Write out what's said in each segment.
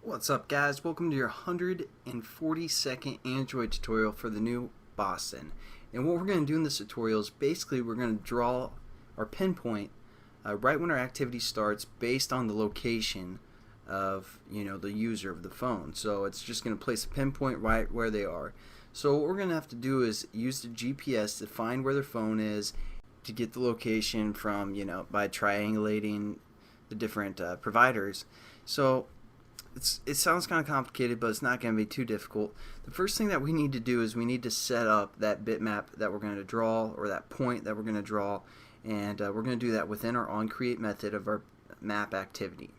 What's up, guys? Welcome to your 142nd Android tutorial for the new Boston. And what we're going to do in this tutorial is basically we're going to draw our pinpoint right when our activity starts based on the location of the user of the phone. So it's just going to place a pinpoint right where they are. So what we're going to have to do is use the GPS to find where their phone is, to get the location from by triangulating the different providers. So it sounds kind of complicated, but it's not going to be too difficult. The first thing that we need to do is we need to set up that bitmap that we're going to draw, or that point that we're going to draw, and we're going to do that within our onCreate method of our map activity.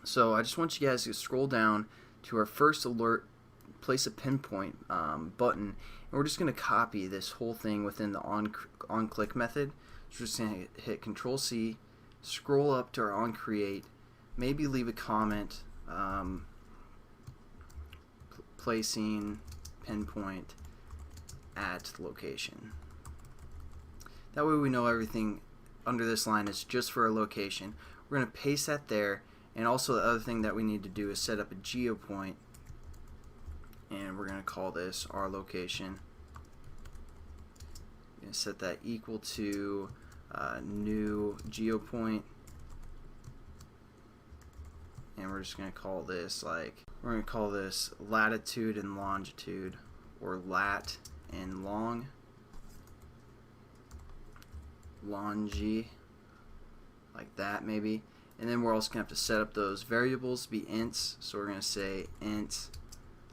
So I just want you guys to scroll down to our first alert, place a pinpoint button, and we're just going to copy this whole thing within the onClick method. So we're just going to hit Control C, scroll up to our onCreate, maybe leave a comment. Placing pinpoint at location. That way we know everything under this line is just for a location. We're going to paste that there, and also the other thing that we need to do is set up a geopoint, and we're going to call this our location. We're going to set that equal to new geopoint. And we're just going to call this we're going to call this latitude and longitude, or lat and long, longi, like that maybe. And then we're also going to have to set up those variables to be ints. So we're going to say int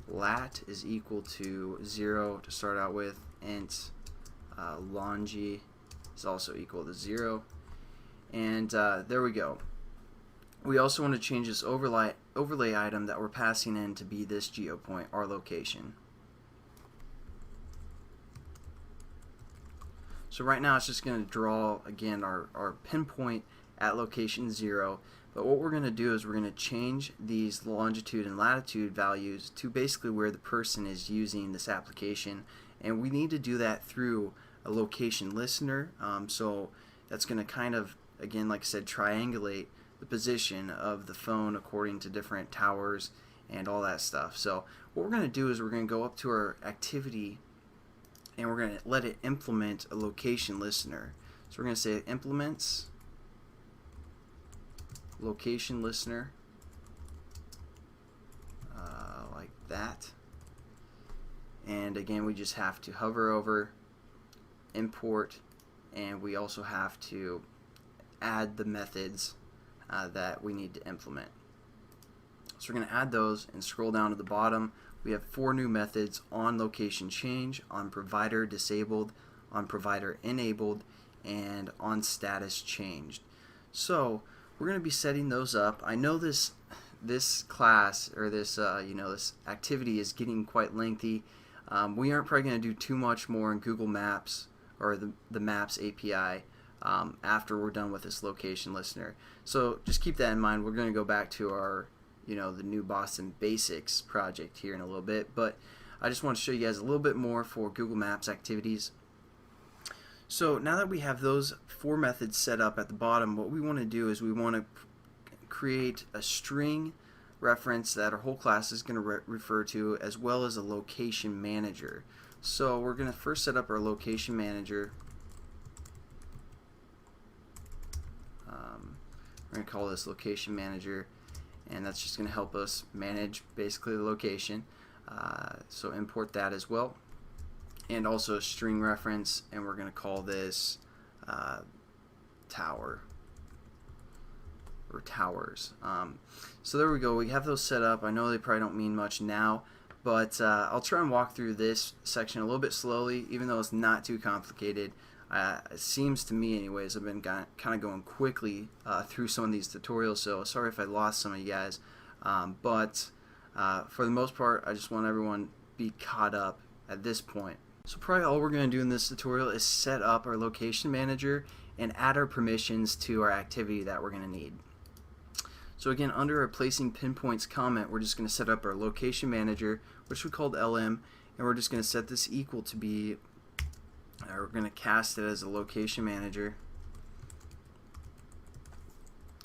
lat is equal to 0 to start out with, int longi is also equal to 0, and there we go. We also want to change this overlay item that we're passing in to be this geopoint, our location. So right now it's just going to draw again our pinpoint at location 0, but what we're going to do is we're going to change these longitude and latitude values to basically where the person is using this application, and we need to do that through a location listener. So that's going to kind of, again, like I said, triangulate the position of the phone according to different towers and all that stuff. So what we're going to do is we're going to go up to our activity, and we're going to let it implement a location listener. So we're going to say implements location listener, like that. And again, we just have to hover over, import, and we also have to add the methods that we need to implement. So we're going to add those and scroll down to the bottom. We have 4 new methods: on location change, on provider disabled, on provider enabled, and on status changed. So we're going to be setting those up. I know this class, or this this activity is getting quite lengthy. We aren't probably going to do too much more in Google Maps, or the Maps API, after we're done with this location listener. So just keep that in mind. We're going to go back to our the new Boston Basics project here in a little bit, but I just want to show you guys a little bit more for Google Maps activities. So now that we have those 4 methods set up at the bottom, what we want to do is we want to create a string reference that our whole class is going to refer to, as well as a location manager. So we're going to first set up our location manager. We're going to call this location manager, and that's just going to help us manage basically the location. So import that as well, and also a string reference, and we're going to call this tower, or towers. So there we go. We have those set up. I know they probably don't mean much now, but I'll try and walk through this section a little bit slowly, even though it's not too complicated. It seems to me anyways. I've been kind of going quickly through some of these tutorials, so sorry if I lost some of you guys, but for the most part I just want everyone to be caught up at this point. So probably all we're going to do in this tutorial is set up our location manager and add our permissions to our activity that we're going to need. So again, under our placing pinpoints comment, we're just going to set up our location manager, which we called LM, and we're just going to set this equal to be, we're going to cast it as a location manager,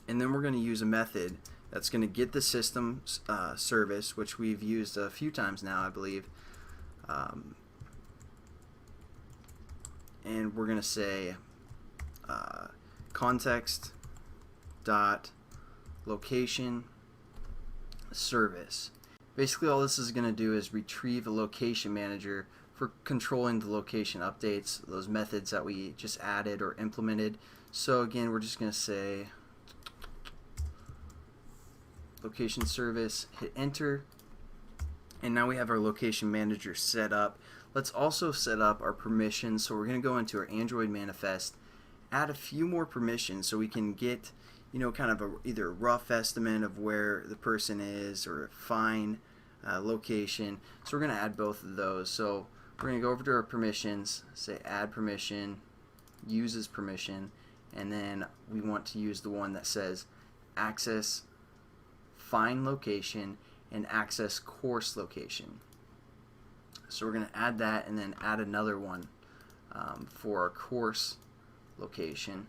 and then we're going to use a method that's going to get the system service, which we've used a few times now, I believe. And we're going to say context dot location service. Basically all this is going to do is retrieve a location manager for controlling the location updates, those methods that we just added or implemented. So again, we're just going to say location service, hit enter, and now we have our location manager set up. Let's also set up our permissions. So we're going to go into our Android manifest, add a few more permissions so we can get, you know, kind of either a rough estimate of where the person is or a fine location. So we're going to add both of those. So we're going to go over to our permissions, say add permission, uses permission, and then we want to use the one that says access fine location and access course location. So we're going to add that and then add another one for our course location,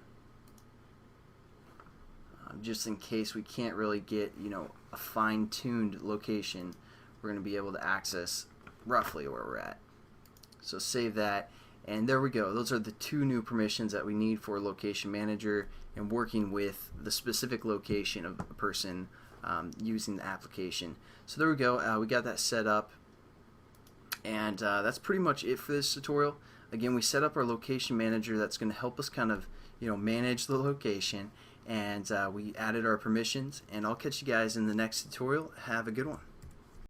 just in case we can't really get, you know, a fine-tuned location. We're going to be able to access roughly where we're at. So save that, and there we go. Those are the two new permissions that we need for Location Manager and working with the specific location of a person using the application. So there we go. We got that set up, and that's pretty much it for this tutorial. Again, we set up our Location Manager that's going to help us kind of, you know, manage the location, and we added our permissions, and I'll catch you guys in the next tutorial. Have a good one.